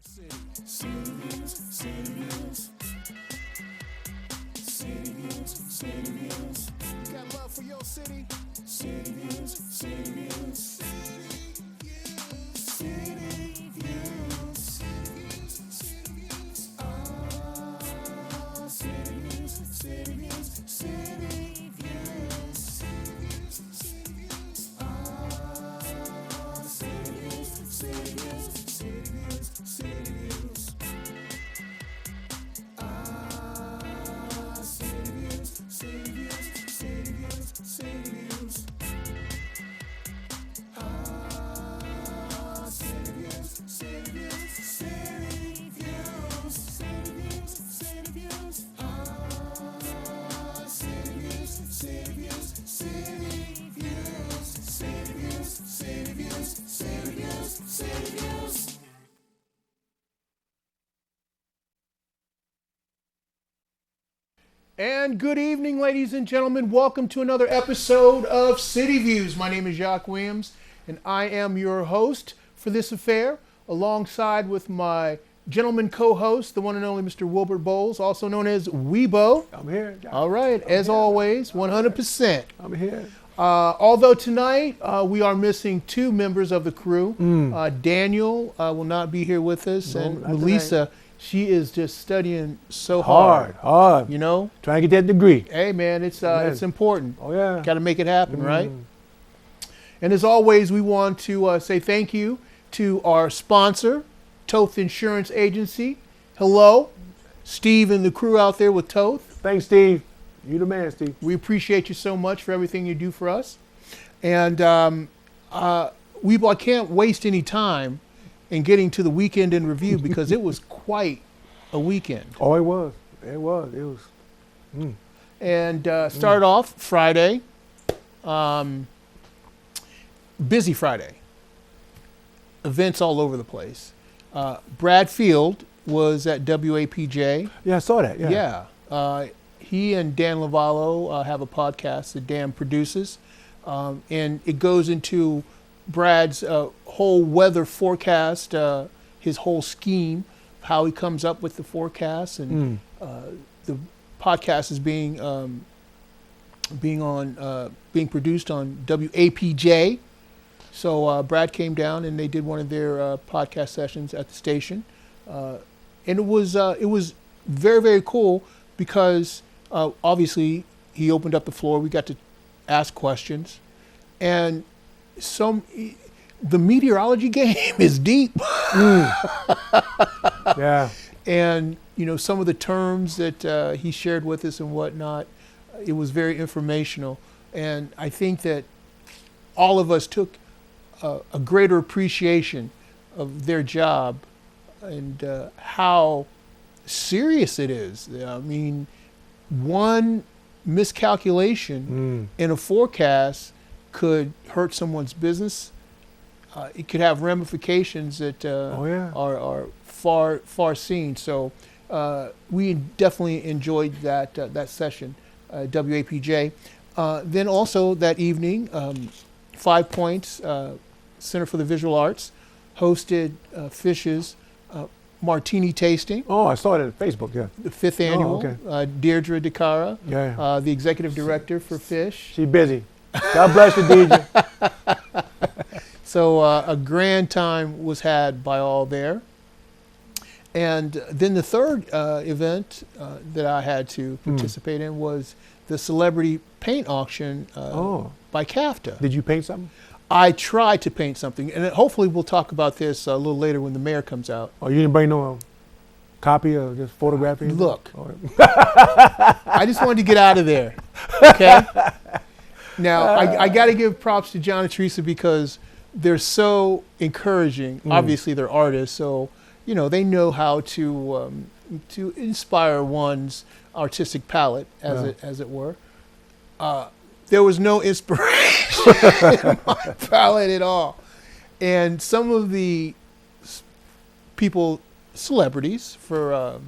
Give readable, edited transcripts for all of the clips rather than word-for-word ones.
City views, city views. City views, city views. Got love for your city? City views, city views. City views, city views. City views. Ah, city views, city views, city views. City views, city views. Ah, city views, city views, city views, city views. Ah, city views, city views, city views, city views. Ah, city views, city views, city views, city views, city views. Ah, city views, city views, city views, city views, city views, city views, city views. And good evening, ladies and gentlemen. Welcome to another episode of City Views. My name is Jacques Williams, and I am your host for this affair, alongside with my gentleman co-host, the one and only Mr. Wilbert Bowles, also known as Weebo. I'm here. Jacques. All right, as always, 100%. I'm here. Although tonight we are missing two members of the crew. Daniel will not be here with us, No, and not Melissa, she is just studying so Hard. you know. Trying to get that degree. Hey man, it's Amen. important. Oh, yeah. Got to make it happen, right? And as always, we want to say thank you to our sponsor, Toth Insurance Agency. Hello, Steve and the crew out there with Toth. Thanks, Steve. You the man, Steve. We appreciate you so much for everything you do for us. And I can't waste any time in getting to the weekend in review because it was quite a weekend. Oh, it was. It was. It was. And start off Friday, busy Friday. Events all over the place. Brad Field was at WAPJ. Yeah, I saw that. Yeah. Yeah. He and Dan Lavallo have a podcast that Dan produces. And it goes into Brad's whole weather forecast, his whole scheme, how he comes up with the forecast. And the podcast is being produced on WAPJ. So Brad came down and they did one of their podcast sessions at the station, and it was very, very cool because obviously he opened up the floor. We got to ask questions, and the meteorology game is deep. Yeah. And you know, some of the terms that he shared with us and whatnot, it was very informational, and I think that all of us took a greater appreciation of their job and how serious it is. I mean, one miscalculation in a forecast could hurt someone's business. It could have ramifications that are far seen. So we definitely enjoyed that session, WAPJ. Then also that evening, 5 Points, Center for the Visual Arts, hosted Fish's martini tasting. Oh, I saw it on Facebook. Yeah. The 5th annual. okay. Deirdre DeCara, Yeah. the executive director for Fish. She busy. God bless you, DJ. So a grand time was had by all there. And then the third event that I had to participate in was the celebrity paint auction by CAFTA. Did you paint something? I tried to paint something, and hopefully we'll talk about this a little later when the mayor comes out. Oh, you didn't bring no copy or just photography? Look, I just wanted to get out of there, okay? Now, I got to give props to John and Teresa because they're so encouraging. Obviously, they're artists, so you know they know how to inspire one's artistic palette, as it were. There was no inspiration in my palette at all, and some of the celebrities, for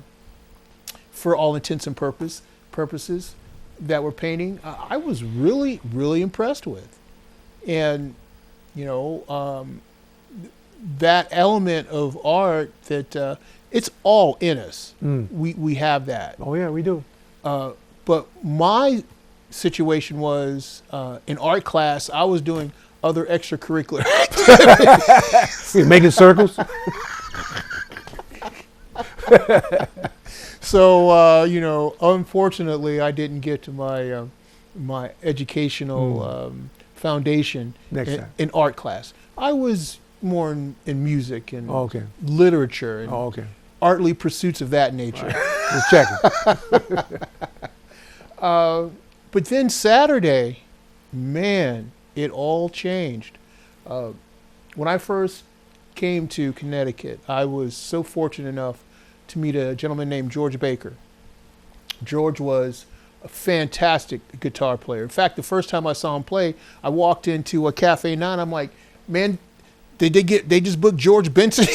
all intents and purposes, that were painting, I was really, really impressed with. And, you know, that element of art that it's all in us. We have that. Oh yeah, we do. But my situation was in art class, I was doing other extracurricular activities. You're making circles. So, unfortunately, I didn't get to my my educational foundation Next time. in art class. I was more in music and Oh, okay. literature and Oh, okay. artly pursuits of that nature. Just checking. But then Saturday, man, it all changed. When I first came to Connecticut, I was so fortunate enough to meet a gentleman named George Baker. George was a fantastic guitar player. In fact, the first time I saw him play, I walked into a Cafe 9. I'm like, man, they just booked George Benson?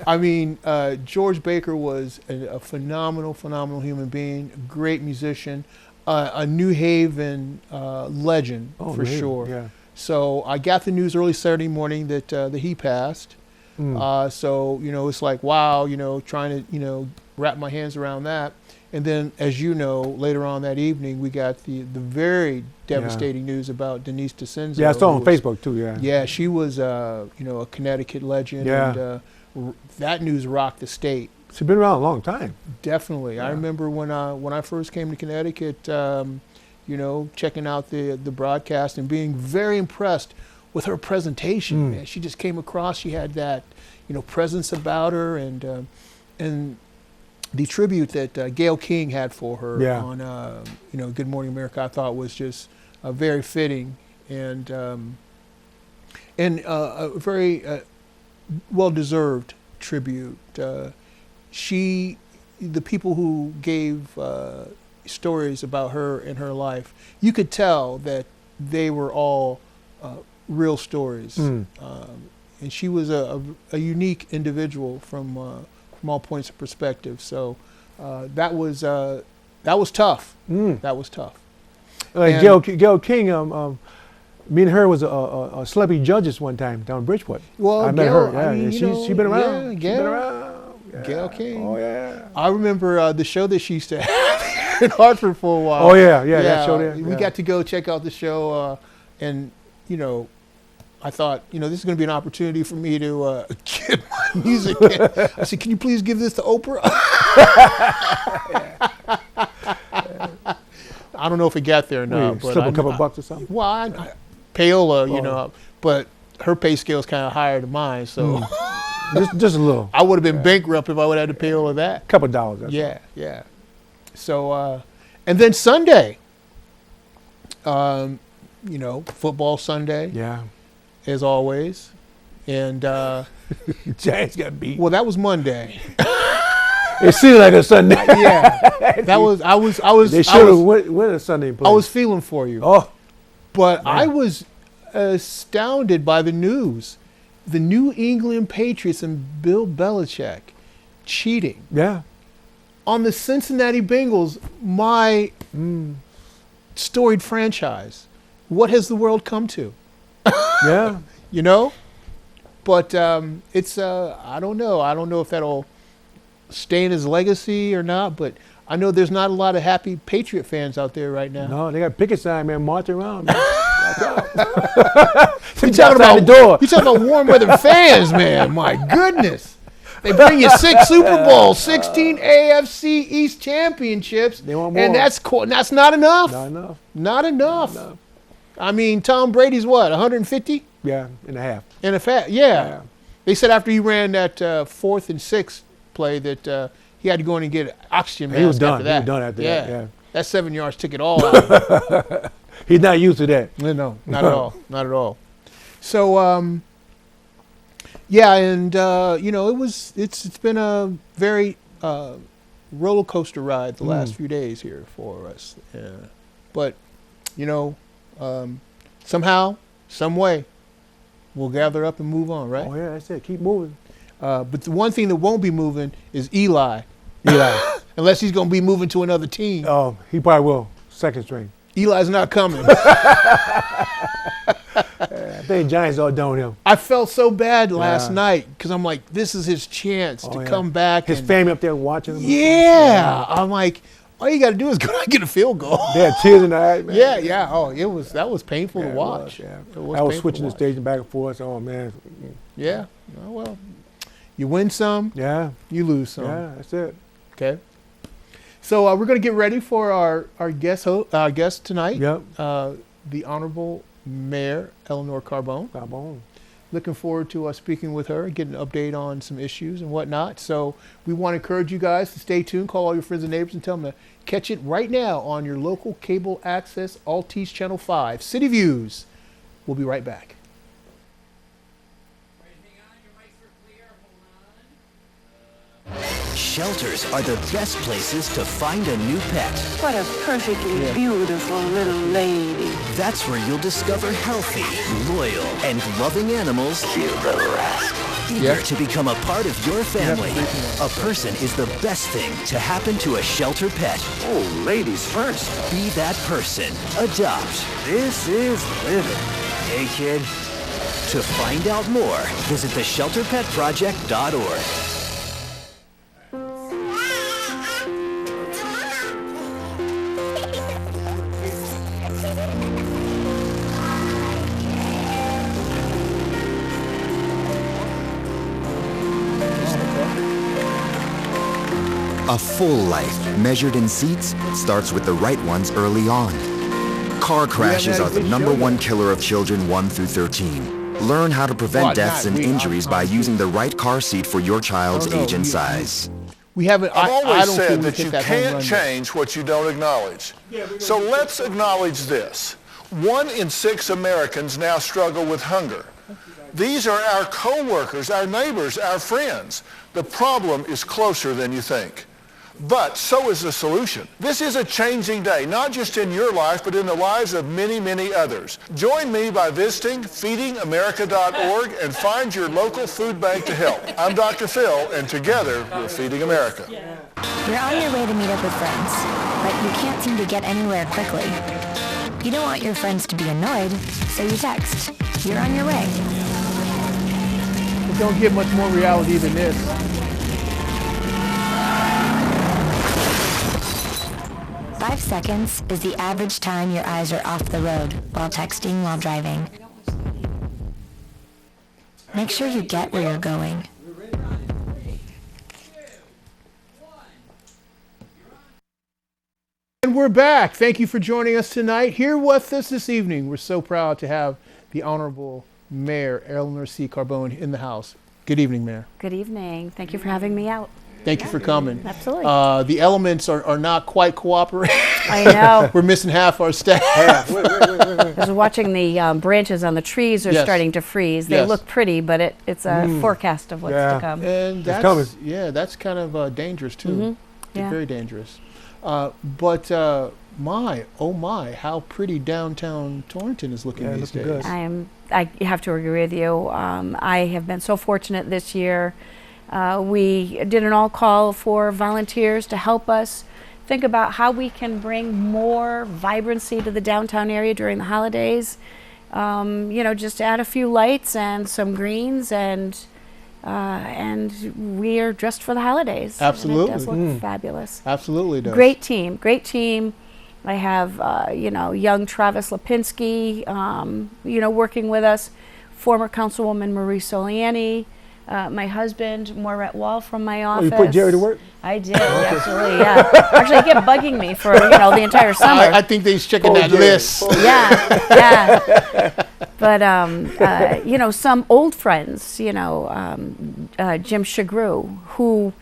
I mean, George Baker was a phenomenal human being, a great musician, a New Haven legend for sure. Yeah. So I got the news early Saturday morning that he passed. So, it's like, wow, trying to, wrap my hands around that. And then, as you know, later on that evening, we got the very devastating news about Denise DeCenzo. Yeah, I saw on Facebook too, yeah. Yeah, she was, a Connecticut legend. Yeah. And that news rocked the state. She's been around a long time. Definitely. Yeah. I remember when I first came to Connecticut, checking out the broadcast and being very impressed with her presentation. Man, she just came across. She had that, presence about her, and the tribute that Gayle King had for her on, Good Morning America, I thought was just very fitting and a very well-deserved tribute. The people who gave stories about her and her life, you could tell that they were all real stories. And she was a unique individual from all points of perspective. So that was tough. That was tough. Like Gayle King, me and her was a celebrity judges one time down in Bridgeport. Well, I met Gayle, her. Yeah, I mean, she's been around. Yeah, She's been around. Yeah. Gayle King. Oh yeah. I remember the show that she used to have in Hartford for a while. Oh yeah, that show there. We got to go check out the show, and I thought, this is going to be an opportunity for me to get my music in. I said, can you please give this to Oprah? I don't know if it got there or not. But slip a couple bucks or something. Well, payola, but her pay scale is kind of higher than mine, so just a little. I would have been bankrupt if I would have had to pay all of that. Couple dollars. That's Yeah. So, and then Sunday, football Sunday. Yeah. As always, and Giants got beat. well, that was Monday. It seemed like a Sunday. Yeah, that was. I was. They should have went a Sunday. I was feeling for you. Oh, but man. I was astounded by the news. The New England Patriots and Bill Belichick cheating yeah. on the Cincinnati Bengals, my storied franchise. What has the world come to? Yeah. But it's I don't know. I don't know if that'll stay in his legacy or not. But I know there's not a lot of happy Patriot fans out there right now. No, they got picket sign, man, marching around. Man. You're talking about warm weather fans, man. My goodness. They bring you 6 Super Bowls, 16 AFC East championships, They want more. and that's not enough. Not enough. Not enough. I mean, Tom Brady's what, 150? Yeah, and a half. In a fact, yeah. They said after he ran that 4th and 6th play that he had to go in and get an oxygen mask. He was done. After that. He was done after that. Yeah. That 7 yards took it all out. He's not used to that. No, not at all. Not at all. So, and it's been a very roller coaster ride the last few days here for us. But somehow, some way, we'll gather up and move on, right? Oh yeah, that's it. Keep moving. But the one thing that won't be moving is Eli. Unless he's going to be moving to another team. Oh, he probably will. Second string. Eli's not coming. I think Giants all done with him. I felt so bad last Yeah. night because I'm like, this is his chance to come back. His and, family up there watching him. Yeah. I'm like, all you got to do is go out and get a field goal. They had tears in their eyes, man. Yeah. Oh, that was painful to it watch. was, yeah. It was I was painful switching to the watch. station back and forth. Oh, man. Yeah. Oh, well, you win some, Yeah. you lose some. Yeah, that's it. Okay. So we're going to get ready for our guest tonight. Yep. The Honorable Mayor Elinor Carbone. Carbone. Looking forward to speaking with her, getting an update on some issues and whatnot. So we want to encourage you guys to stay tuned, call all your friends and neighbors and tell them to catch it right now on your local cable access Altice Channel 5. City Views. We'll be right back. Shelters are the best places to find a new pet. What a perfectly beautiful little lady. That's where you'll discover healthy, loyal, and loving animals eager to become a part of your family. A person is the best thing to happen to a shelter pet. Oh, ladies first. Be that person. Adopt. This is living. Hey, kid. To find out more, visit theshelterpetproject.org. A full life, measured in seats, starts with the right ones early on. Car crashes are the #1 killer of children 1 through 13. Learn how to prevent deaths and injuries by using the right car seat for your child's age and size. We haven't. I've I always don't said feel we that hit you that home can't run yet. change what you don't acknowledge. So let's acknowledge this. 1 in 6 Americans now struggle with hunger. These are our co-workers, our neighbors, our friends. The problem is closer than you think. But so is the solution. This is a changing day, not just in your life, but in the lives of many, many others. Join me by visiting feedingamerica.org and find your local food bank to help. I'm Dr. Phil, and together we're Feeding America. You're on your way to meet up with friends, but you can't seem to get anywhere quickly. You don't want your friends to be annoyed, so you text. You're on your way. It don't get much more reality than this. Five seconds is the average time your eyes are off the road while texting while driving. Make sure you get where you're going. And we're back. Thank you for joining us tonight. Here with us this evening, we're so proud to have the Honorable Mayor Elinor C. Carbone in the house. Good evening, Mayor. Good evening. Thank you for having me out. Thank you for coming. Absolutely. The elements are not quite cooperating. I know. We're missing half our staff. I was watching the branches on the trees are Yes. starting to freeze. They Yes. look pretty, but it's a forecast of what's to come. And It's coming. that's kind of dangerous too. Mhm. Yeah. Very dangerous. But my, oh my, how pretty downtown Torrington is looking Yeah, these looking days. good. I have to agree with you. I have been so fortunate this year. We did an all-call for volunteers to help us think about how we can bring more vibrancy to the downtown area during the holidays. Just add a few lights and some greens, and we are dressed for the holidays. Absolutely. And it does look fabulous. Absolutely does. Great team. I have, young Travis Lipinski, working with us, former Councilwoman Marie Soliani, my husband, Maurette Wall from my Oh, office. you put Jerry to work? I did, absolutely, yeah. Actually, he kept bugging me for, the entire summer. I think they's checking that Jerry. list. Yeah. But, some old friends, Jim Chagru, who,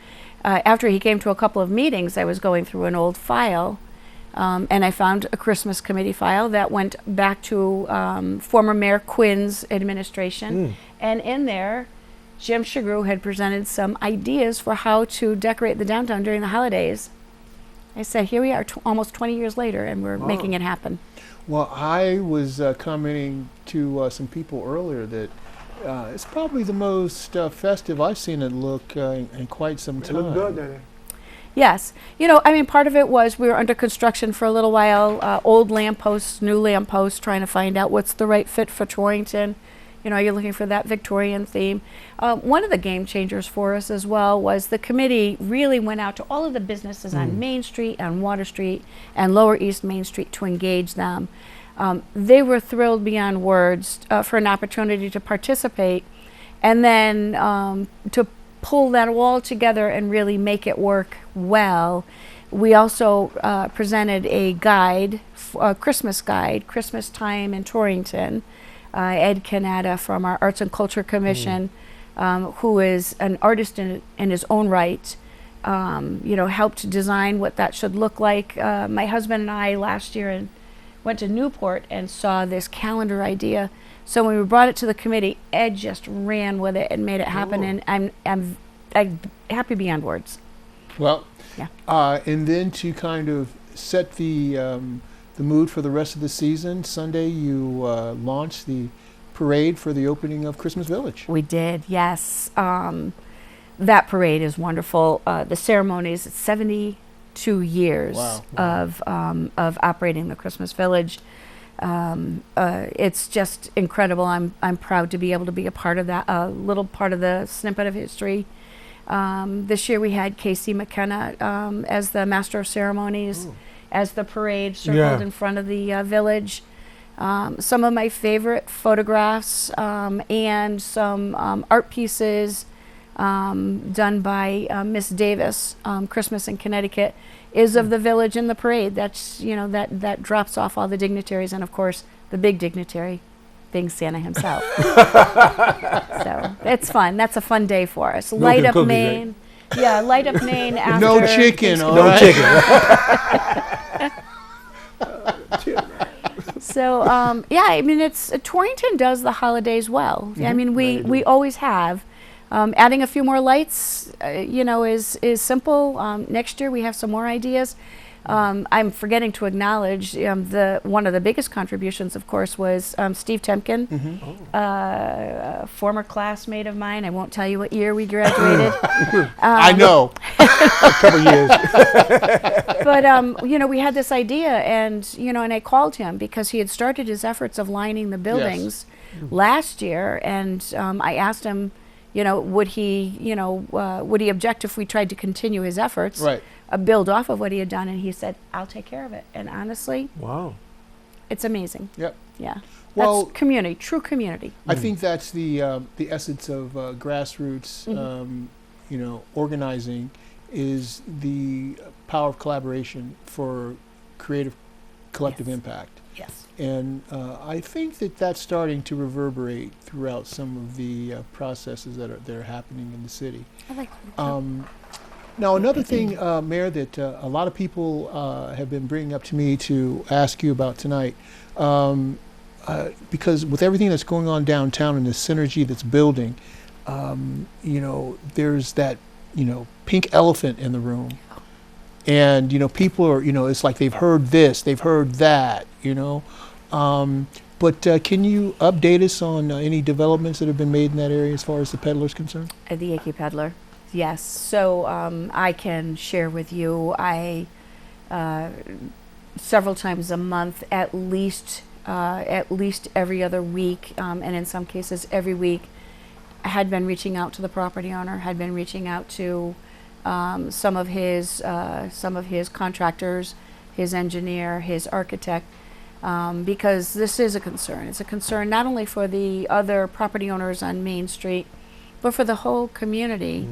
after he came to a couple of meetings, I was going through an old file, and I found a Christmas committee file that went back to former Mayor Quinn's administration. And in there, Jim Chagru had presented some ideas for how to decorate the downtown during the holidays. I said, here we are almost 20 years later, and we're making it happen. Well, I was commenting to some people earlier that it's probably the most festive I've seen it look in quite some It time. look good down there. Yes. You know, I mean, part of it was we were under construction for a little while, old lampposts, new lampposts, trying to find out what's the right fit for Torrington. You know, you're looking for that Victorian theme. One of the game changers for us as well was the committee really went out to all of the businesses on Main Street, on Water Street, and Lower East Main Street to engage them. They were thrilled beyond words for an opportunity to participate, and then to pull that all together and really make it work well. We also presented a guide, a Christmas guide, Christmas Time in Torrington. Ed Canada from our Arts and Culture Commission, who is an artist in his own right, you know, helped design what that should look like. My husband and I last year went to Newport and saw this calendar idea. So when we brought it to the committee, Ed just ran with it and made it happen, and I'm happy beyond words. Well, yeah. And then to kind of set the mood for the rest of the season, Sunday you launched the parade for the opening of Christmas Village. We did, yes. That parade is wonderful. The ceremonies, it's 72 years of operating the Christmas Village. It's just incredible. I'm proud to be able to be a part of that, a little part of the snippet of history. This year we had Casey McKenna as the Master of Ceremonies, as the parade circled in front of the village. Some of my favorite photographs and some art pieces done by Miss Davis, Christmas in Connecticut, is of the village and the parade. That's, you know, that drops off all the dignitaries, and of course the big dignitary being Santa himself. So it's fun. That's a fun day for us. No light up cookies, Maine. Right? Yeah, light up Maine after. No chicken, all No right? chicken. So yeah, I mean, it's Torrington does the holidays well. I mean, we always have. Adding a few more lights, you know, is simple. Next year we have some more ideas. I'm forgetting to acknowledge one of the biggest contributions, of course, was Steve Temkin, a former classmate of mine. I won't tell you what year we graduated. I know. A couple years. But you know, we had this idea, and you know, and I called him because he had started his efforts of lining the buildings last year, and I asked him, you know, would he object if we tried to continue his efforts? Right. Build off of what he had done, and he said, I'll take care of it. And honestly, Wow. it's amazing. Yep. Yeah. Well, that's community, true community. I think that's the essence of grassroots, you know, organizing, is the power of collaboration for creative collective impact. Yes. And I think that that's starting to reverberate throughout some of the processes that are happening in the city. I like that. Now, another thing, Mayor, that a lot of people have been bringing up to me to ask you about tonight, because with everything that's going on downtown and the synergy that's building, you know, there's that, you know, pink elephant in the room. And, you know, people are, you know, it's like they've heard this, they've heard that, you know. But can you update us on any developments that have been made in that area as far as the peddler's concerned? The Yankee Peddler. Yes. So I can share with you, I several times a month, at least every other week, and in some cases every week, I had been reaching out to the property owner, had been reaching out to some of his contractors, his engineer, his architect, because this is a concern. It's a concern not only for the other property owners on Main Street, but for the whole community.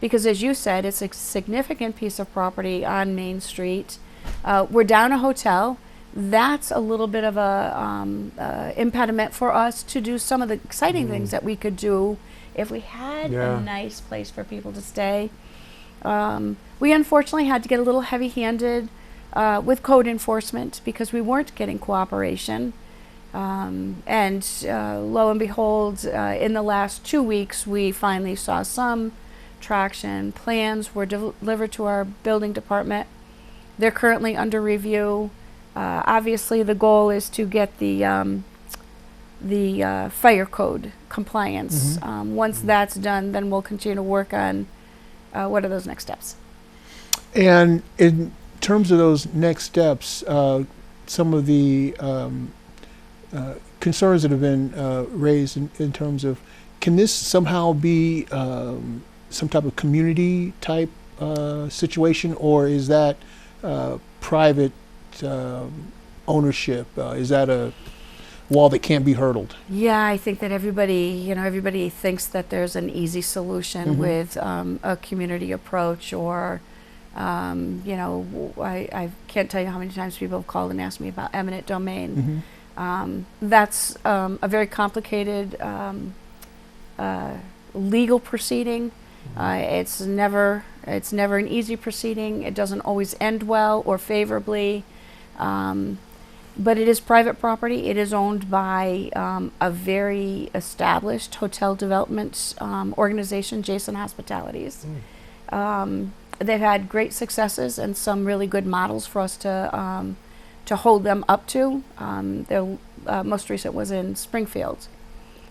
Because as you said, it's a significant piece of property on Main Street. We're down a hotel. That's a little bit of a impediment for us to do some of the exciting things that we could do if we had a nice place for people to stay. We unfortunately had to get a little heavy-handed with code enforcement because we weren't getting cooperation. And lo and behold, in the last 2 weeks, we finally saw some traction. Plans were delivered to our building department. They're currently under review. Obviously, the goal is to get the fire code compliance. Once that's done, then we'll continue to work on what are those next steps. And in terms of those next steps, some of the concerns that have been raised in terms of, can this somehow be some type of community type situation, or is that private ownership? Is that a wall that can't be hurdled? Yeah, I think that everybody thinks that there's an easy solution with a community approach, or I can't tell you how many times people have called and asked me about eminent domain. That's a very complicated legal proceeding. It's never an easy proceeding. It doesn't always end well or favorably. But it is private property. It is owned by a very established hotel development organization, Jason Hospitalities. They've had great successes and some really good models for us to hold them up to. Their most recent was in Springfield.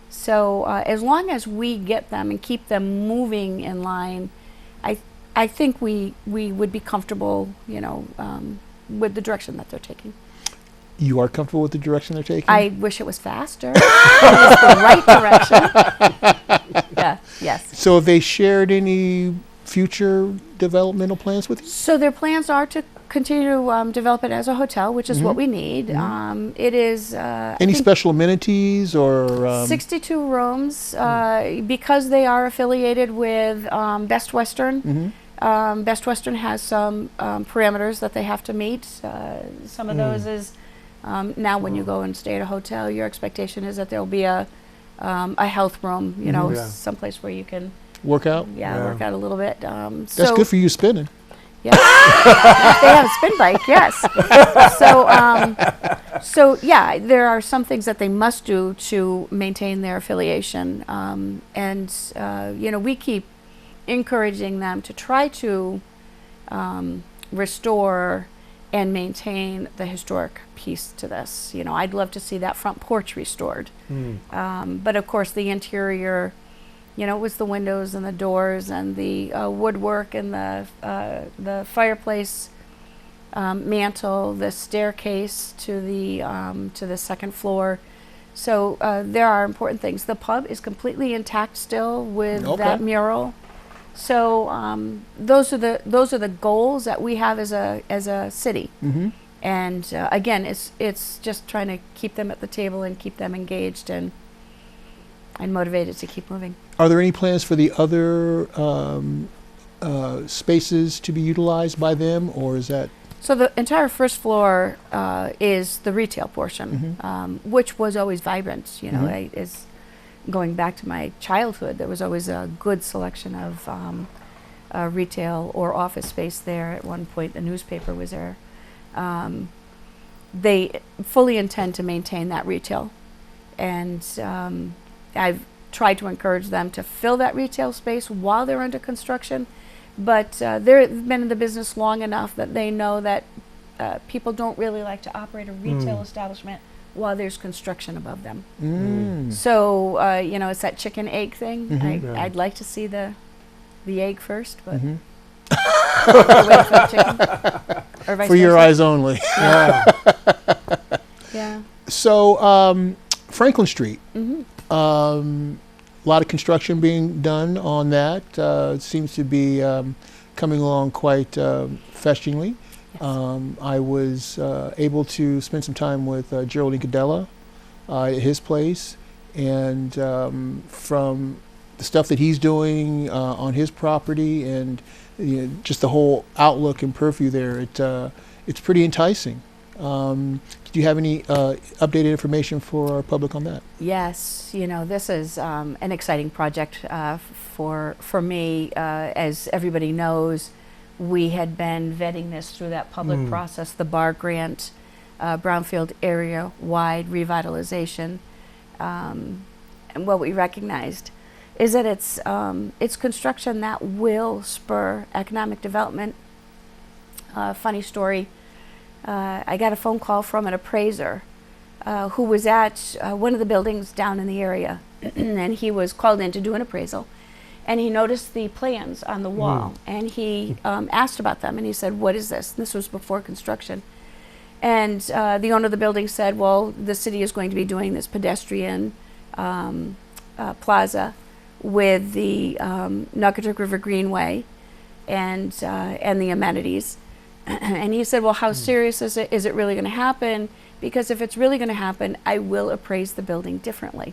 So as long as we get them and keep them moving in line, I think we would be comfortable, with the direction that they're taking. You are comfortable with the direction they're taking? I wish it was faster. It was the right direction. Yeah, yes. So have they shared any future developmental plans with you? So their plans are to continue to develop it as a hotel, which is what we need. It is... any special amenities or... 62 rooms, because they are affiliated with Best Western. Best Western has some parameters that they have to meet. Some of those is... now when you go and stay at a hotel, your expectation is that there'll be a health room, someplace where you can work out. Work out a little bit. That's good for you spinning. Yeah, they have a spin bike. Yes. So yeah, there are some things that they must do to maintain their affiliation, we keep encouraging them to try to restore and maintain the historic piece to this. I'd love to see that front porch restored. But of course the interior, with the windows and the doors and the woodwork and the fireplace mantle, the staircase to the second floor. So there are important things. The pub is completely intact still with that mural. So those are the goals that we have as a city. And again, it's just trying to keep them at the table and keep them engaged and motivated to keep moving. Are there any plans for the other spaces to be utilized by them, or is that? So the entire first floor is the retail portion, which was always vibrant. Is going back to my childhood, there was always a good selection of retail or office space there. At one point, the newspaper was there. They fully intend to maintain that retail, and I've tried to encourage them to fill that retail space while they're under construction, but they've been in the business long enough that they know that people don't really like to operate a retail establishment while there's construction above them. So it's that chicken egg thing. I'd like to see the egg first, but wait for the chicken. Or vice for your versa. eyes only. Yeah. So Franklin Street. A lot of construction being done on that. It seems to be coming along quite fetchingly. I was able to spend some time with Gerald Incadella at his place, and from the stuff that he's doing on his property and just the whole outlook and purview there, it's pretty enticing. Do you have any updated information for our public on that? Yes, this is an exciting project for me. As everybody knows, we had been vetting this through that public process, the BAR grant, Brownfield area-wide revitalization. And what we recognized is that it's construction that will spur economic development. Funny story. I got a phone call from an appraiser who was at one of the buildings down in the area, and he was called in to do an appraisal. And he noticed the plans on the wall, and he asked about them, and he said, "What is this?" This was before construction. And the owner of the building said, "Well, the city is going to be doing this pedestrian plaza with the Naugatuck River Greenway and the amenities." And he said, "Well, how serious is it? Is it really going to happen? Because if it's really going to happen, I will appraise the building differently."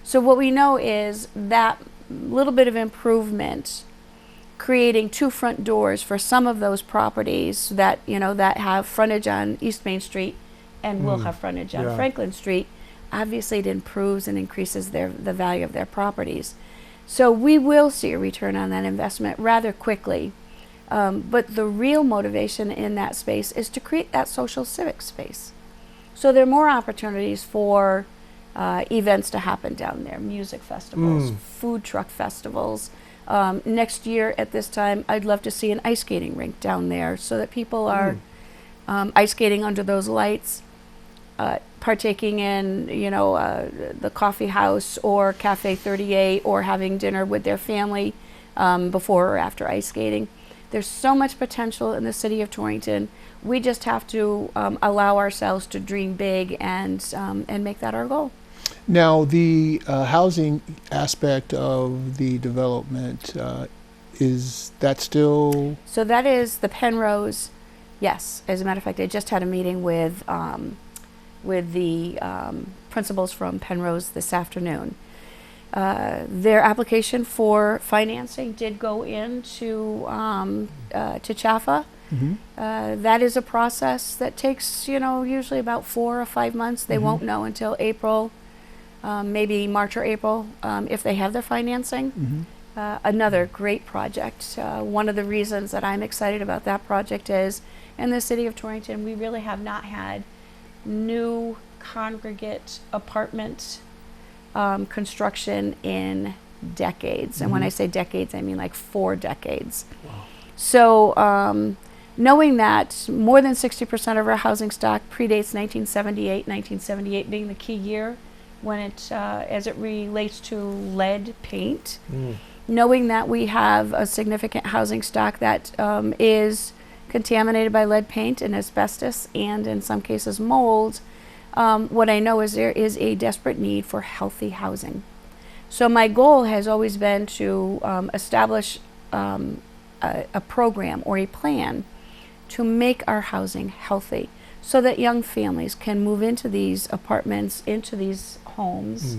So what we know is that little bit of improvement, creating 2 front doors for some of those properties that, you know, that have frontage on East Main Street and will have frontage on Franklin Street, obviously it improves and increases the value of their properties. So we will see a return on that investment rather quickly. But the real motivation in that space is to create that social civic space. So there are more opportunities for events to happen down there, music festivals, food truck festivals. Next year at this time, I'd love to see an ice skating rink down there so that people are ice skating under those lights, partaking in, you know, the coffee house or Cafe 38, or having dinner with their family before or after ice skating. There's so much potential in the city of Torrington. We just have to allow ourselves to dream big and make that our goal. Now, the housing aspect of the development, is that still? So that is the Penrose, yes. As a matter of fact, I just had a meeting with the principals from Penrose this afternoon. Their application for financing did go into to CHAFA. That is a process that takes, you know, usually about 4 or 5 months. They won't know until April. Maybe March or April, if they have their financing. Another great project. One of the reasons that I'm excited about that project is, in the city of Torrington, we really have not had new congregate apartment construction in decades. And when I say decades, I mean like 4 decades. Wow. So knowing that more than 60% of our housing stock predates 1978 being the key year, when it, as it relates to lead paint, knowing that we have a significant housing stock that is contaminated by lead paint and asbestos and in some cases mold, what I know is there is a desperate need for healthy housing. So my goal has always been to establish a program or a plan to make our housing healthy so that young families can move into these apartments, into these homes,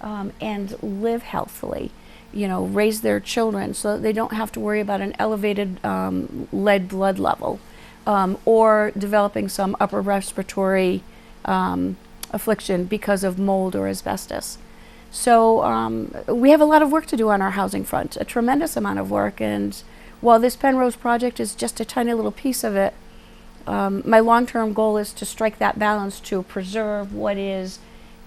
and live healthily, you know, raise their children so that they don't have to worry about an elevated lead blood level or developing some upper respiratory affliction because of mold or asbestos. So we have a lot of work to do on our housing front, a tremendous amount of work, and while this Penrose project is just a tiny little piece of it, my long-term goal is to strike that balance to preserve what is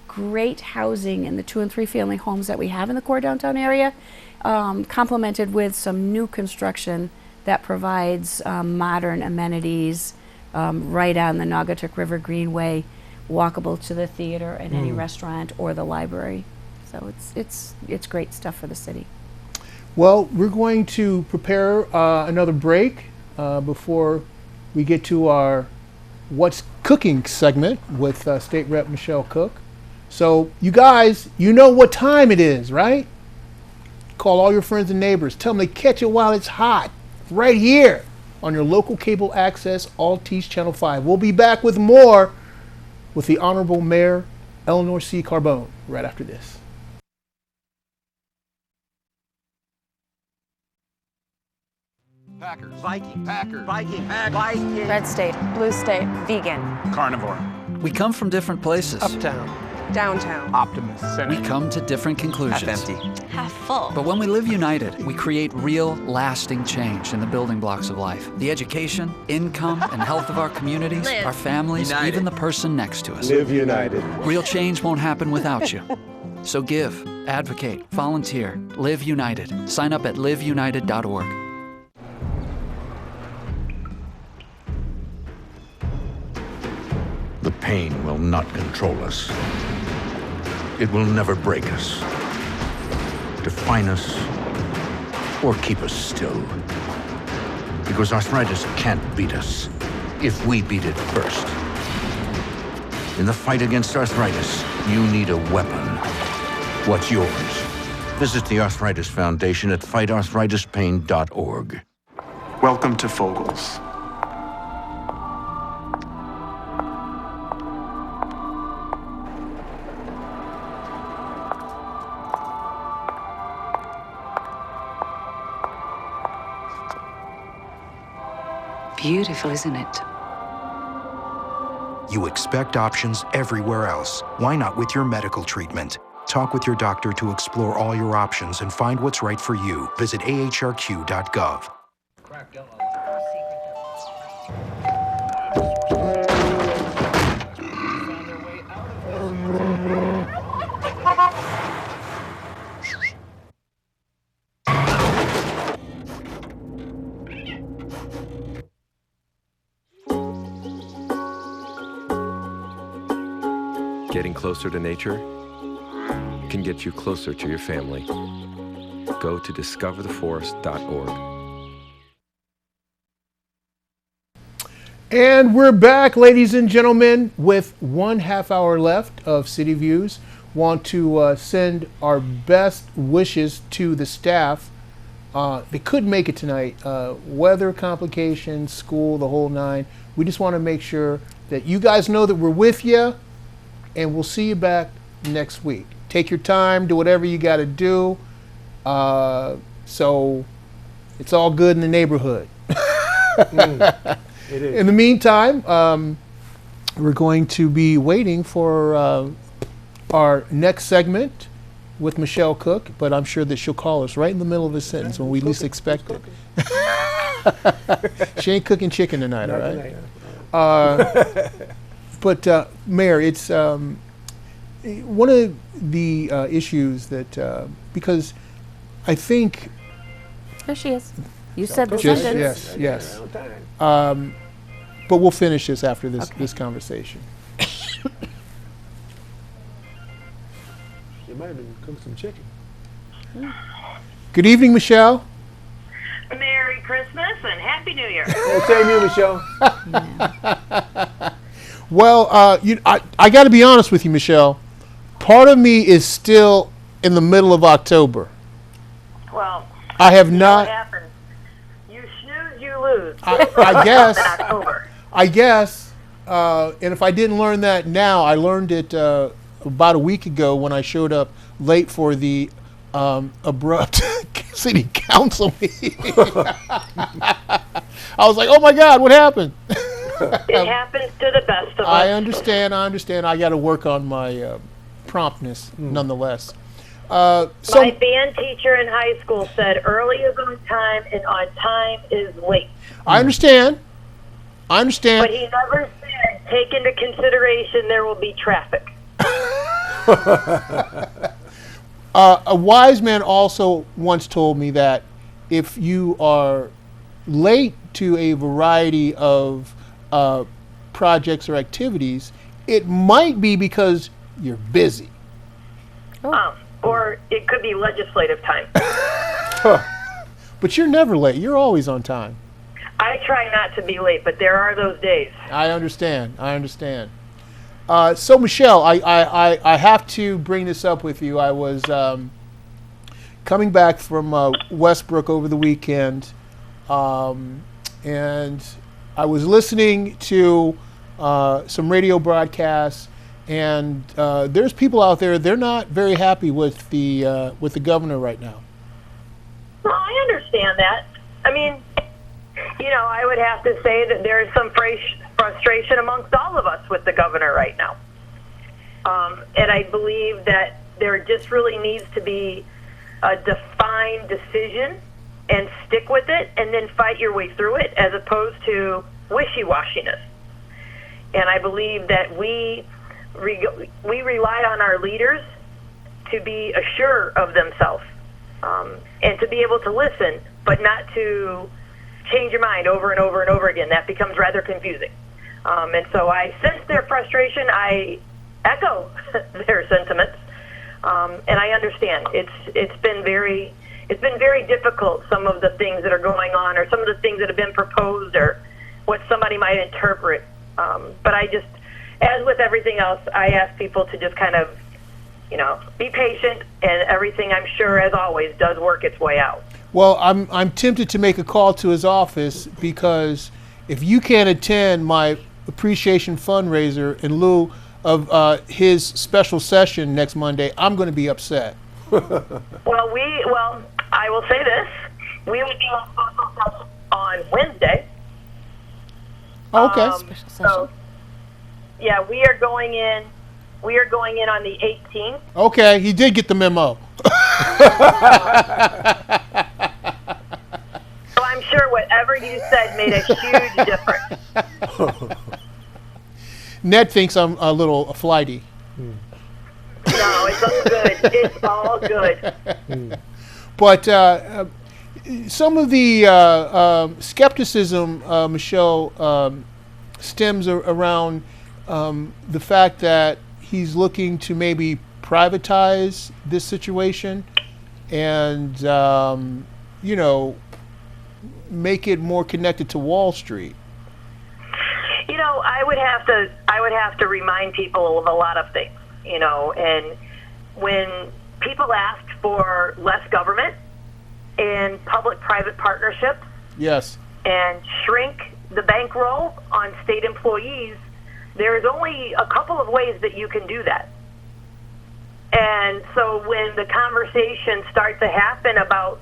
great housing in the 2 and 3 family homes that we have in the core downtown area, complemented with some new construction that provides modern amenities right on the Naugatuck River Greenway, walkable to the theater and any restaurant or the library. So it's great stuff for the city. Well, we're going to prepare another break before we get to our What's Cooking segment with State Rep Michelle Cook. So you guys, you know what time it is, right? Call all your friends and neighbors. Tell them to catch it while it's hot, right here on your local cable access, Altice Channel 5. We'll be back with more with the Honorable Mayor Elinor C. Carbone right after this. Packers. Viking. Packers. Viking. Viking. Red state. Blue state. Vegan. Carnivore. We come from different places. Uptown. Downtown. Optimist. We come to different conclusions. Half empty. Half full. But when we live united, we create real, lasting change in the building blocks of life. The education, income, and health of our communities, our families, United. even the person next to us. Live united. Real change won't happen without you. So give, advocate, volunteer, live united. Sign up at liveunited.org. The pain will not control us. It will never break us, define us, or keep us still. Because arthritis can't beat us if we beat it first. In the fight against arthritis, you need a weapon. What's yours? Visit the Arthritis Foundation at fightarthritispain.org. Welcome to Fogel's. Beautiful, isn't it? You expect options everywhere else. Why not with your medical treatment? Talk with your doctor to explore all your options and find what's right for you. Visit ahrq.gov. Getting closer to nature can get you closer to your family. Go to discovertheforest.org. And we're back, ladies and gentlemen, with 1/2 hour left of City Views. Want to send our best wishes to the staff. They couldn't make it tonight. Weather complications, school, the whole nine. We just want to make sure that you guys know that we're with you, and we'll see you back next week. Take your time, do whatever you got to do. So it's all good in the neighborhood. It is. In the meantime, we're going to be waiting for our next segment with Michelle Cook, but I'm sure that she'll call us right in the middle of a sentence when we least expect it. She ain't cooking chicken tonight, all right? But Mayor, it's one of the issues that, because I think... There she is. You said the Just, sentence. yes. But we'll finish this after this conversation. You might have been cooking some chicken. Good evening, Michelle. Merry Christmas and Happy New Year. Same you, Michelle. Well, I got to be honest with you, Michelle. Part of me is still in the middle of October. Well, I have you not. know what happens? You snooze, you lose. I guess. In October. I guess. And if I didn't learn that now, I learned it about a week ago when I showed up late for the abrupt city council meeting. I was like, oh my God, what happened? It happens to the best of us. I understand. I got to work on my promptness nonetheless. My band teacher in high school said early is on time and on time is late. I understand. But he never said, take into consideration there will be traffic. A wise man also once told me that if you are late to a variety of projects or activities, it might be because you're busy. Or it could be legislative time. But you're never late. You're always on time. I try not to be late, but there are those days. I understand. So, Michelle, I have to bring this up with you. I was coming back from Westbrook over the weekend, and I was listening to some radio broadcasts, and there's people out there, they're not very happy with the governor right now. Well, I understand that. I mean, I would have to say that there is some frustration amongst all of us with the governor right now. And I believe that there just really needs to be a defined decision and stick with it and then fight your way through it as opposed to wishy-washiness. And I believe that we relied on our leaders to be assured of themselves and to be able to listen, but not to change your mind over and over and over again. That becomes rather confusing. And so I sense their frustration. I echo their sentiments. And I understand. It's been very it's been very difficult, some of the things that are going on, or some of the things that have been proposed, or what somebody might interpret. But I just, as with everything else, I ask people to just kind of, be patient, and everything, I'm sure, as always, does work its way out. Well, I'm tempted to make a call to his office, because if you can't attend my appreciation fundraiser in lieu of his special session next Monday, I'm going to be upset. Well, I will say this: we would be on special session on Wednesday. Okay. Special session. So, yeah, we are going in on the 18th. Okay, he did get the memo. So I'm sure whatever you said made a huge difference. Ned thinks I'm a little flighty. No, it's all good. It's all good. But some of the skepticism, Michelle, stems around the fact that he's looking to maybe privatize this situation and, make it more connected to Wall Street. I would have to remind people of a lot of things, and when people asked for less government and public-private partnerships, yes, and shrink the bankroll on state employees, there's only a couple of ways that you can do that. And so when the conversation starts to happen about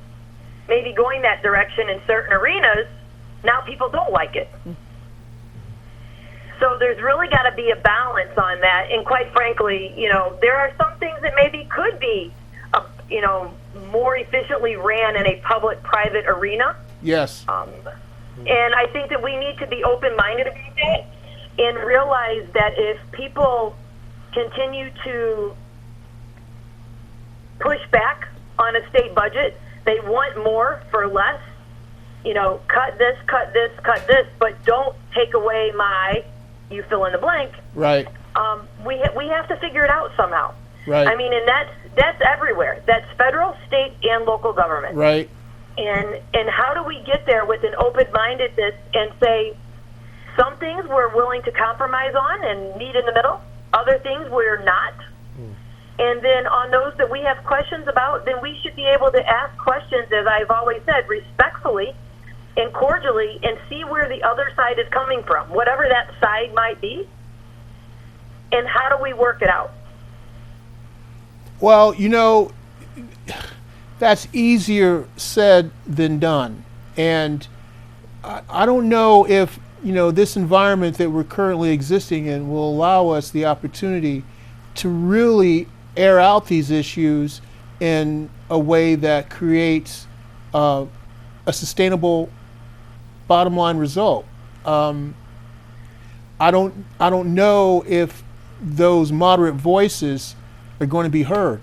maybe going that direction in certain arenas, now people don't like it. So there's really got to be a balance on that. And quite frankly, there are some things that maybe could be, more efficiently ran in a public-private arena. Yes. And I think that we need to be open-minded about that and realize that if people continue to push back on a state budget, they want more for less, cut this, cut this, cut this, but don't take away my, you fill in the blank. Right. We have to figure it out somehow. Right. I mean, and that's everywhere. That's federal, state, and local government. Right. And how do we get there with an open-mindedness and say some things we're willing to compromise on and meet in the middle, other things we're not. And then on those that we have questions about, then we should be able to ask questions, as I've always said, respectfully and cordially, and see where the other side is coming from, whatever that side might be, and how do we work it out? Well, that's easier said than done. And I don't know if, this environment that we're currently existing in will allow us the opportunity to really air out these issues in a way that creates a sustainable bottom line result. I don't know if those moderate voices are going to be heard.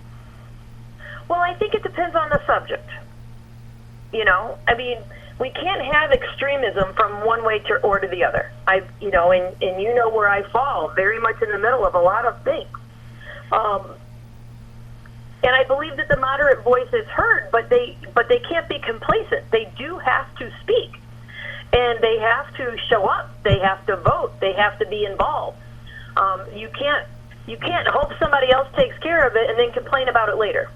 Well, I think it depends on the subject. I mean, we can't have extremism from one way or to the other. And you know where I fall, very much in the middle of a lot of things. And I believe that the moderate voice is heard, but they can't be complacent. They do have to speak, and they have to show up. They have to vote. They have to be involved. You can't hope somebody else takes care of it and then complain about it later.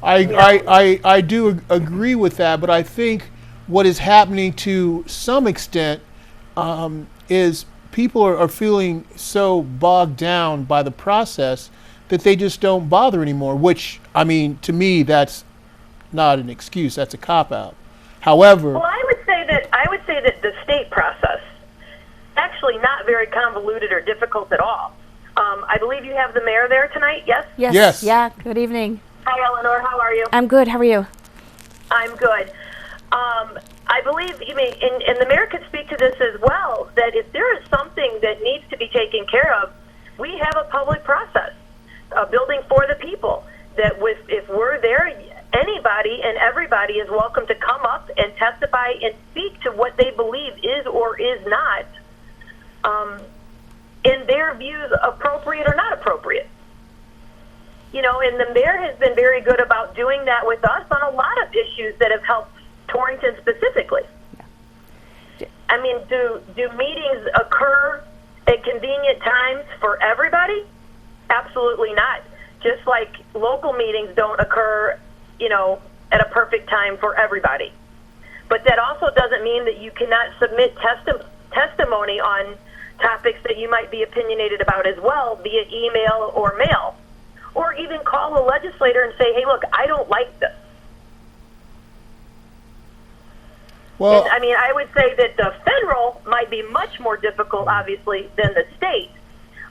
I do agree with that, but I think what is happening to some extent is people are feeling so bogged down by the process that they just don't bother anymore, which, I mean, to me, that's not an excuse. That's a cop-out. However... Well, I would say that the state process actually not very convoluted or difficult at all. I believe you have the mayor there tonight, yes? Yes. Yeah, good evening. Hi, Elinor. How are you? I'm good. How are you? I'm good. I believe, and the mayor could speak to this as well, that if there is something that needs to be taken care of, we have a public process, a building for the people, that if we're there, anybody and everybody is welcome to come up and testify and speak to what they believe is or is not, in their views, appropriate or not appropriate. and the mayor has been very good about doing that with us on a lot of issues that have helped Torrington specifically. I mean, do meetings occur at convenient times for everybody? Absolutely not. Just like local meetings don't occur, at a perfect time for everybody. But that also doesn't mean that you cannot submit testimony on topics that you might be opinionated about as well via email or mail. Or even call a legislator and say, hey, look, I don't like this. Well, and, I would say that the federal might be much more difficult, obviously, than the state.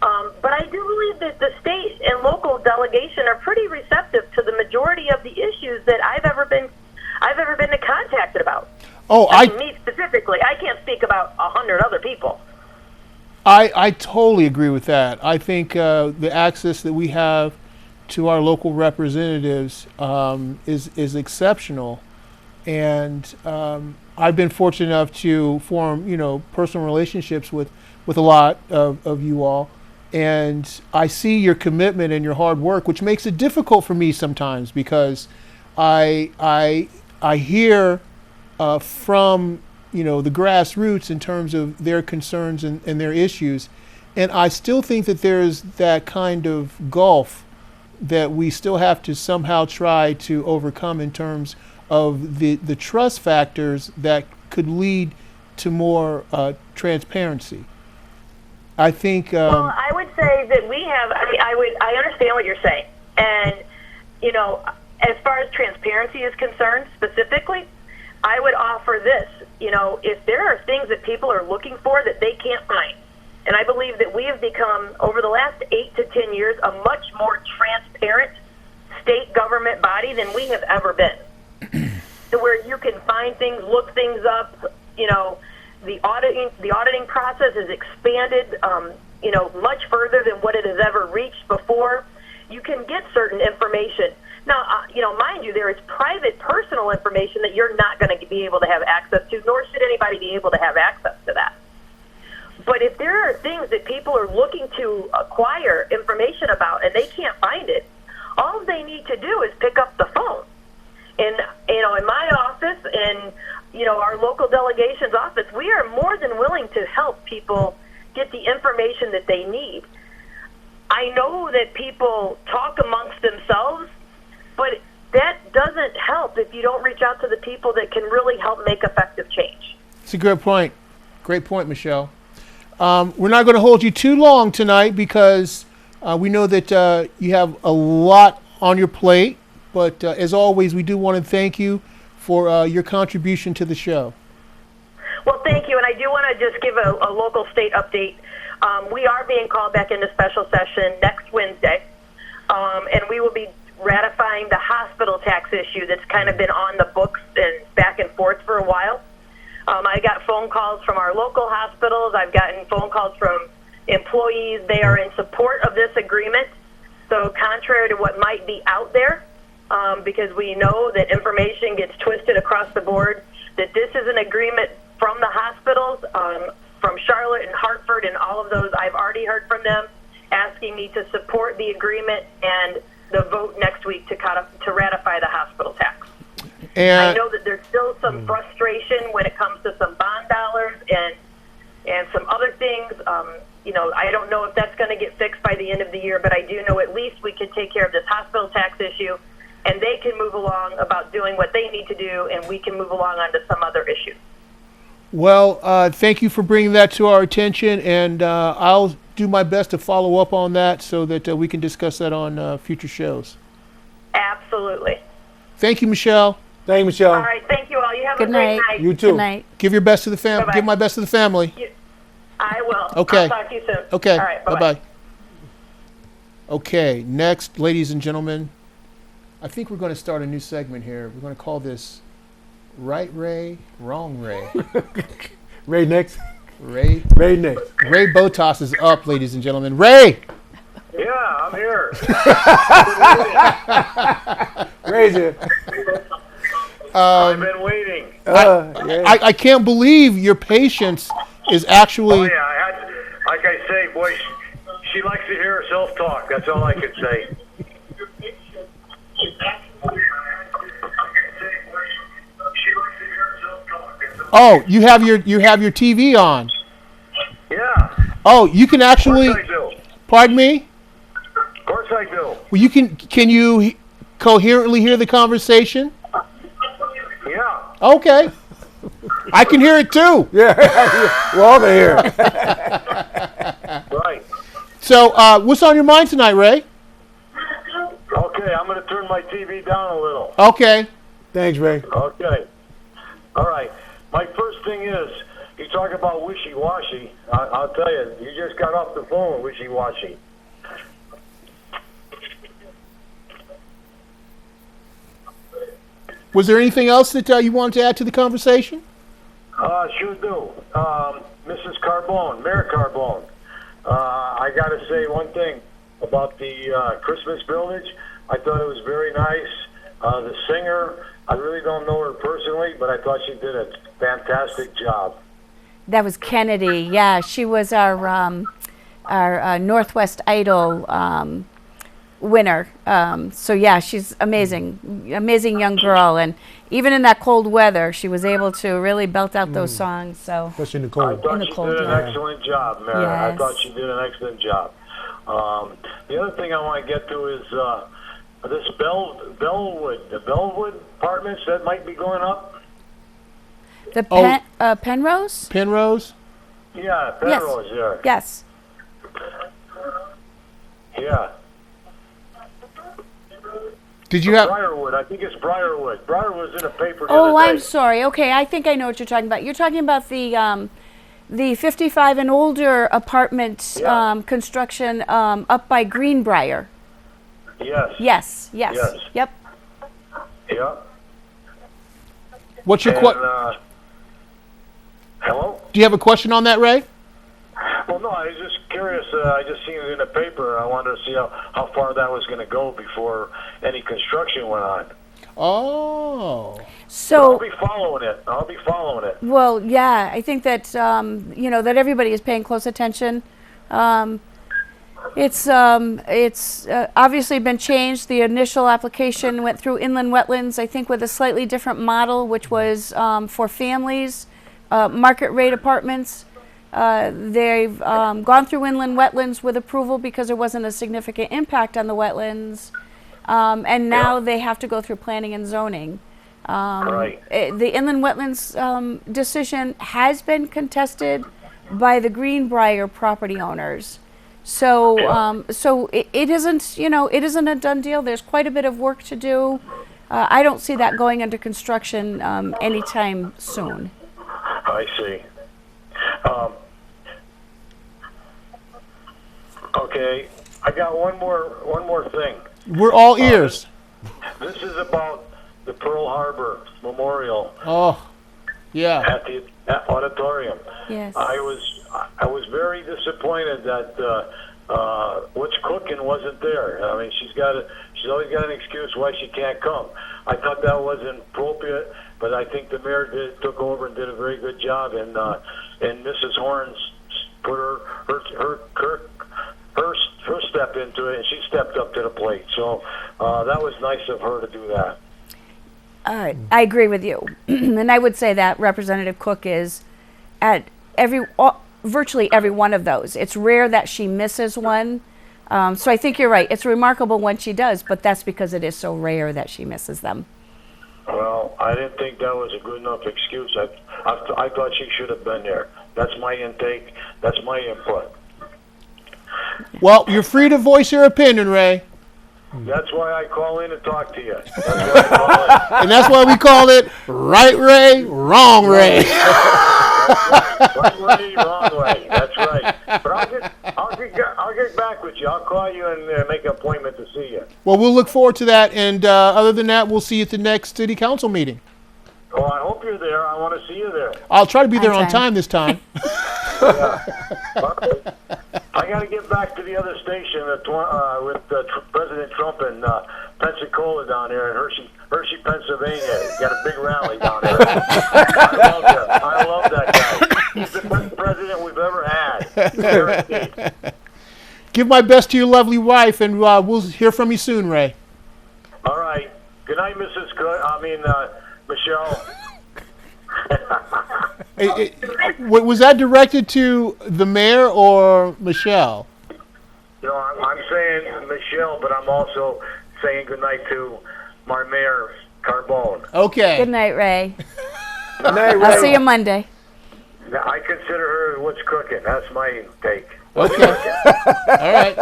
But I do believe that the state and local delegation are pretty receptive to the majority of the issues that I've ever been contacted about. Me specifically. I can't speak about 100 other people. I totally agree with that. I think the access that we have to our local representatives is exceptional, and I've been fortunate enough to form personal relationships with a lot of you all, and I see your commitment and your hard work, which makes it difficult for me sometimes because I hear from the grassroots in terms of their concerns and their issues, and I still think that there's that kind of gulf that we still have to somehow try to overcome in terms of the trust factors that could lead to more transparency. I think. Well, I would say that we have. I understand what you're saying, and as far as transparency is concerned, specifically, I would offer this. If there are things that people are looking for that they can't find, and I believe that we have become, over the last 8 to 10 years, a much more transparent state government body than we have ever been. To where you can find things, look things up. The auditing process has expanded, much further than what it has ever reached before. You can get certain information. Now, mind you, there is private, personal information that you're not going to be able to have access to, nor should anybody be able to have access to that. But if there are things that people are looking to acquire information about and they can't find it, all they need to do is pick up the phone. And, in my office and, our local delegation's office, we are more than willing to help people get the information that they need. I know that people talk amongst themselves, but that doesn't help if you don't reach out to the people that can really help make effective change. It's a good point. Great point, Michelle. We're not going to hold you too long tonight because we know that you have a lot on your plate. But as always, we do want to thank you for your contribution to the show. Well, thank you. And I do want to just give a local state update. We are being called back into special session next Wednesday. And we will be ratifying the hospital tax issue that's kind of been on the books and back and forth for a while. I got phone calls from our local hospitals. I've gotten phone calls from employees. They are in support of this agreement. So contrary to what might be out there, because we know that information gets twisted across the board, that this is an agreement from the hospitals, from Charlotte and Hartford and all of those. I've already heard from them asking me to support the agreement and the vote next week to ratify the hospital tax. And I know that there's still some frustration when it comes to some bond dollars and some other things. I don't know if that's going to get fixed by the end of the year, but I do know at least we can take care of this hospital tax issue, and they can move along about doing what they need to do, and we can move along onto some other issues. Well, thank you for bringing that to our attention, and I'll do my best to follow up on that so that we can discuss that on future shows. Absolutely. Thank you, Michelle. Thank you, Michelle. All right, thank you all. You have Good a great night. night. You too. Good night. Give your best to the family. Bye-bye. Give my best to the family. I will. Okay. I'll talk to you soon. Okay. All right, bye-bye. Bye-bye. Okay, next, ladies and gentlemen, I think we're going to start a new segment here. We're going to call this Right Ray, Wrong Ray. Ray next. Ray next. Ray Botas is up, ladies and gentlemen. Ray! Yeah, I'm here. Ray's here. I've been waiting. I can't believe your patience is actually... Oh, yeah, like I say, boy, she likes to hear herself talk. That's all I can say. Oh, you have your TV on. Yeah. Oh, you can actually. Of course I do. Pardon me? Of course I do. Well, can you coherently hear the conversation? Yeah. Okay. I can hear it too. Yeah, we're all gonna hear it. Right. So, what's on your mind tonight, Ray? Okay, I'm going to turn my TV down a little. Okay. Thanks, Ray. Okay. All right. My first thing is, you talk about wishy-washy. I'll tell you, you just got off the phone with wishy-washy. Was there anything else that you wanted to add to the conversation? Sure do. Mrs. Carbone, Mayor Carbone. I got to say one thing about the Christmas Village. I thought it was very nice. The singer, I really don't know her personally, but I thought she did a fantastic job. That was Kennedy. Yeah, she was our Northwest Idol winner. So yeah, she's amazing, amazing young girl, and even in that cold weather, she was able to really belt out those songs. So especially in the cold. I thought she did an excellent job, Mary. Yes. I thought she did an excellent job. The other thing I want to get to is this the Bellwood apartments that might be going up. The Penrose? Penrose? Yeah, Penrose there. Yes. Yeah. Did you have Briarwood? I think it's Briarwood. Briarwood's in a paper. Oh, I'm sorry. Okay, I think I know what you're talking about. You're talking about the 55 and older apartment construction up by Greenbrier. Yes. Yes. Yep. Yeah. What's your question? Hello? Do you have a question on that, Ray? Well, no, I was just curious. I just seen it in the paper. I wanted to see how far that was going to go before any construction went on. Oh. So I'll be following it. Well, yeah, I think that that everybody is paying close attention. It's obviously been changed. The initial application went through inland wetlands, I think, with a slightly different model, which was for families, market rate apartments. They've gone through inland wetlands with approval because there wasn't a significant impact on the wetlands, and now they have to go through planning and zoning. The inland wetlands decision has been contested by the Greenbrier property owners. So, it isn't, it isn't a done deal. There's quite a bit of work to do. I don't see that going into construction anytime soon. I see. Okay, I got one more thing. We're all ears. This is about the Pearl Harbor Memorial. Oh, yeah. At the auditorium. Yes. I was very disappointed that What's Cooking wasn't there. I mean, she's always got an excuse why she can't come. I thought that wasn't appropriate, but I think the mayor took over and did a very good job, and Mrs. Horns put her step into it, and she stepped up to the plate. So that was nice of her to do that. I agree with you, and I would say that Representative Cook is at virtually every one of those. It's rare that she misses one, so I think you're right. It's remarkable when she does, but that's because it is so rare that she misses them. Well, I didn't think that was a good enough excuse. I thought she should have been there. That's my intake. That's my input. Well, you're free to voice your opinion, Ray. That's why I call in and talk to you. That's why I call in. And that's why we call it Right Ray, Wrong Ray. Right Ray, wrong way. That's right. But I'll get back with you. I'll call you and make an appointment to see you. Well, we'll look forward to that. And other than that, we'll see you at the next city council meeting. Oh, I hope you're there. I want to see you there. I'll try to be there on time this time. I got to get back to the other station with President Trump in Pensacola down there in Hershey, Pennsylvania. He's got a big rally down there. I love that guy. He's the best president we've ever had. Give my best to your lovely wife, and we'll hear from you soon, Ray. All right. Good night, Michelle. Was that directed to the mayor or Michelle? You know, I'm saying Michelle, but I'm also saying goodnight to my mayor, Carbone. Okay. Good night, Ray. Good night, Ray. I'll see you Monday. I consider her what's cooking. That's my take. Okay. All right.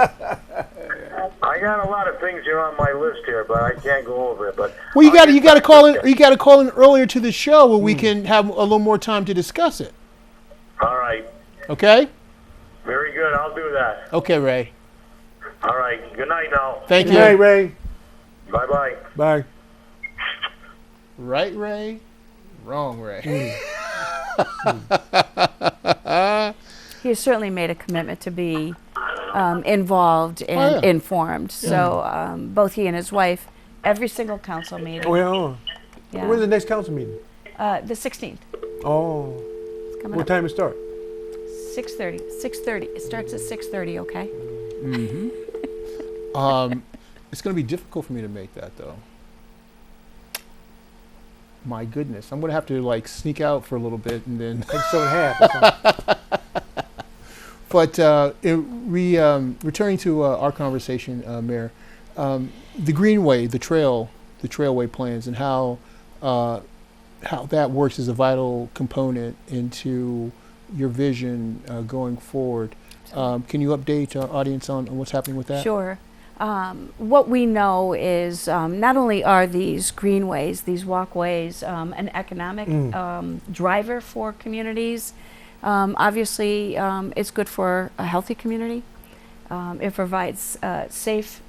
I got a lot of things here on my list here, but I can't go over it. But well, you got to call in. You got to call in earlier to the show where we can have a little more time to discuss it. All right. Okay. Very good. I'll do that. Okay, Ray. All right. Good night now. Thank you. Good night, Ray. Bye-bye. Bye. Right, Ray. Wrong, Ray. He has certainly made a commitment to be involved and informed. So both he and his wife, every single council meeting. Oh, yeah. When's the next council meeting? The 16th. Oh. Coming What up. time it start? 6:30. 6:30. It starts at 6:30. Okay. Mm-hmm. It's going to be difficult for me to make that, though. My goodness, I'm going to have to like sneak out for a little bit and then. But returning to our conversation, Mayor, the Greenway, the trailway plans, and how that works as a vital component into your vision going forward. Can you update our audience on what's happening with that? Sure. What we know is not only are these greenways, these walkways, an economic driver for communities. Obviously, it's good for a healthy community. It provides safe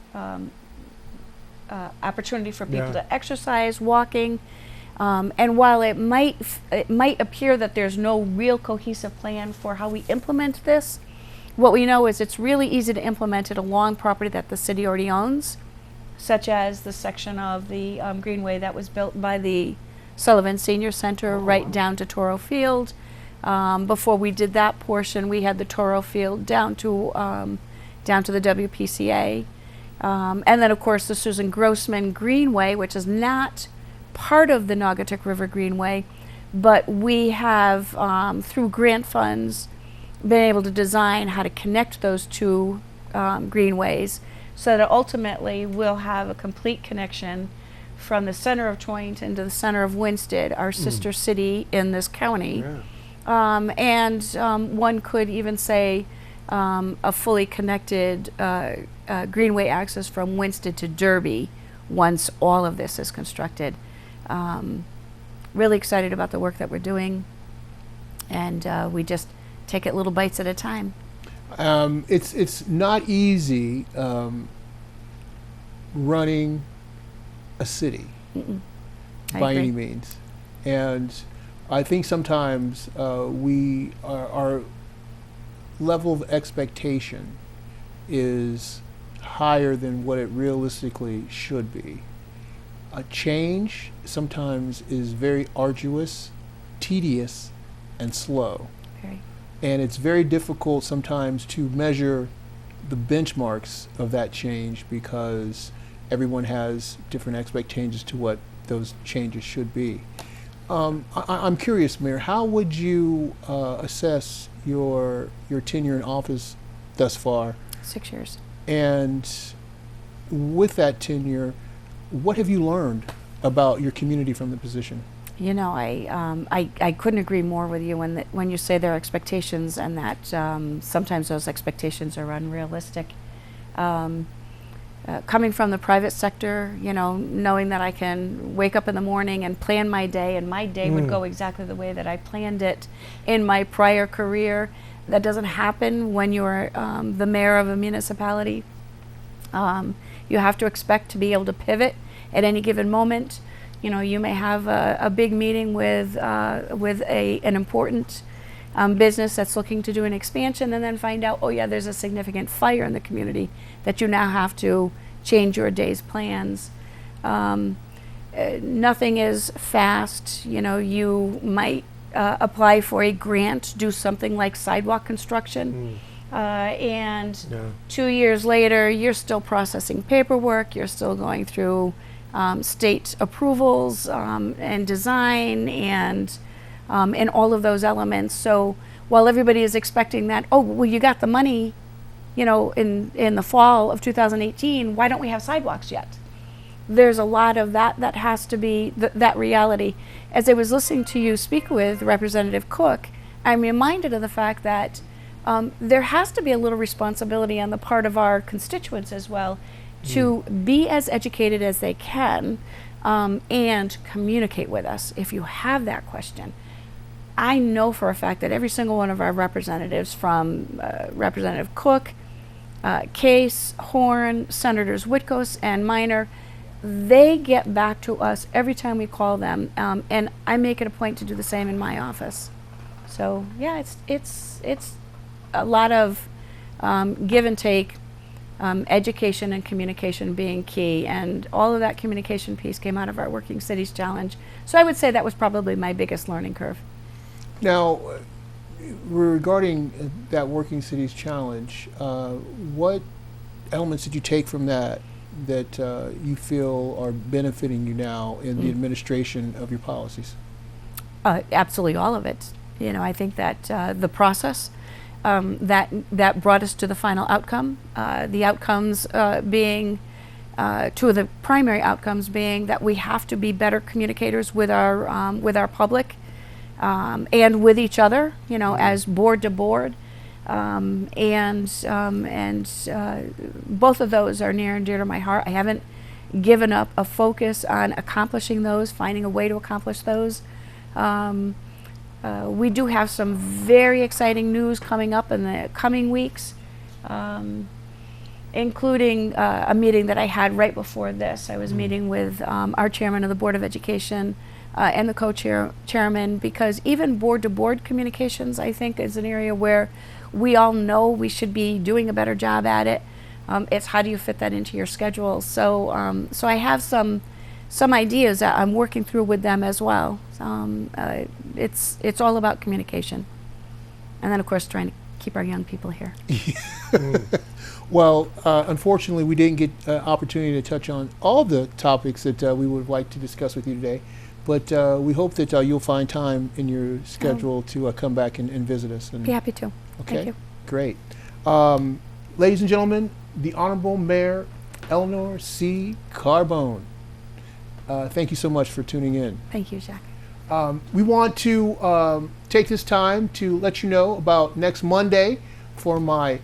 opportunity for people to exercise, walking. And while it might appear that there's no real cohesive plan for how we implement this, what we know is it's really easy to implement it along property that the city already owns, such as the section of the Greenway that was built by the Sullivan Senior Center right down to Toro Field. Before we did that portion, we had the Toro Field down to the WPCA. And then, of course, the Susan Grossman Greenway, which is not part of the Naugatuck River Greenway, but we have, through grant funds, been able to design how to connect those two greenways so that ultimately we'll have a complete connection from the center of Torrington to the center of Winsted, our sister city in this county. One could even say a fully connected greenway access from Winsted to Derby once all of this is constructed. Really excited about the work that we're doing, and we just take it little bites at a time. It's not easy running a city by any means, and I think sometimes our level of expectation is higher than what it realistically should be. A change sometimes is very arduous, tedious, and slow. Very. And it's very difficult sometimes to measure the benchmarks of that change because everyone has different expectations to what those changes should be. I'm curious, Mayor, how would you assess your tenure in office thus far? 6 years. And with that tenure, what have you learned about your community from the position? You know, I couldn't agree more with you when you say there are expectations and that sometimes those expectations are unrealistic. Coming from the private sector, you know, knowing that I can wake up in the morning and plan my day, and my day would go exactly the way that I planned it in my prior career. That doesn't happen when you're the mayor of a municipality. You have to expect to be able to pivot at any given moment. You know, you may have a big meeting with an important business that's looking to do an expansion, and then find out, oh yeah, there's a significant fire in the community that you now have to change your day's plans. Nothing is fast. You know, you might apply for a grant, do something like sidewalk construction, and 2 years later, you're still processing paperwork, you're still going through state approvals and design, and in all of those elements. So while everybody is expecting that, oh, well, you got the money, in the fall of 2018, why don't we have sidewalks yet? There's a lot of that has to be that reality. As I was listening to you speak with Representative Cook, I'm reminded of the fact that there has to be a little responsibility on the part of our constituents as well to be as educated as they can and communicate with us if you have that question. I know for a fact that every single one of our representatives, from Representative Cook, Case, Horn, Senators Witkos and Minor, they get back to us every time we call them, and I make it a point to do the same in my office. So yeah, it's a lot of give and take, education and communication being key, and all of that communication piece came out of our Working Cities Challenge. So I would say that was probably my biggest learning curve. Now, regarding that Working Cities Challenge, what elements did you take from that you feel are benefiting you now in the administration of your policies? Absolutely all of it. I think that the process that brought us to the final outcome, the outcomes being, two of the primary outcomes being that we have to be better communicators with our public and with each other, as board to board. And both of those are near and dear to my heart. I haven't given up a focus on accomplishing those, finding a way to accomplish those. We do have some very exciting news coming up in the coming weeks, including a meeting that I had right before this. I was meeting with our chairman of the Board of Education and the co-chairman, because even board-to-board communications, I think, is an area where we all know we should be doing a better job at it. It's how do you fit that into your schedule? So, so I have some ideas that I'm working through with them as well. It's all about communication, and then of course trying to keep our young people here. Well, unfortunately, we didn't get an opportunity to touch on all the topics that we would like to discuss with you today. But we hope that you'll find time in your schedule to come back and visit us. And be happy to. Okay, Thank you. Great. Ladies and gentlemen, the Honorable Mayor Elinor C. Carbone. Thank you so much for tuning in. Thank you, Jack. We want to take this time to let you know about next Monday for my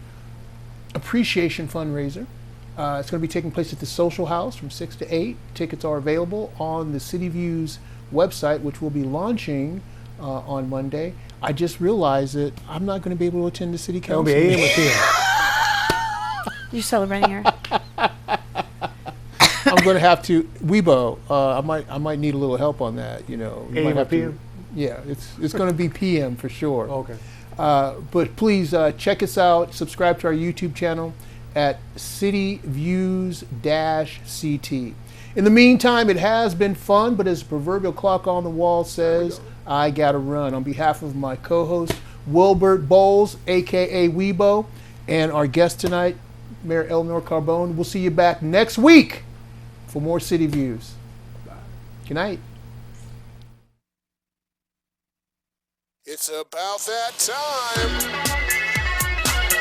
appreciation fundraiser. It's going to be taking place at the Social House from 6 to 8. Tickets are available on the City Views website, which will be launching on Monday. I just realized that I'm not going to be able to attend the City Council. It'll be AM or PM. You celebrating here? I'm going to have to Weibo. I might need a little help on that. You AM might or have PM? Yeah, it's going to be PM for sure. Okay. But please check us out. Subscribe to our YouTube channel at City Views-CT. In the meantime, it has been fun, but as the proverbial clock on the wall says, I gotta run. On behalf of my co-host, Wilbert Bowles, aka Weibo, and our guest tonight, Mayor Elinor Carbone, we'll see you back next week for more City Views. Good night. It's about that time.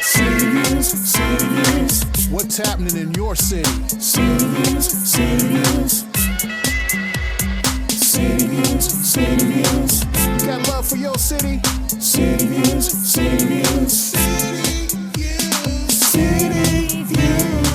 City Views, City Views. What's happening in your city? City Views, City Views. City Views, City Views. You got love for your city? City Views, City Views. City Views, City Views.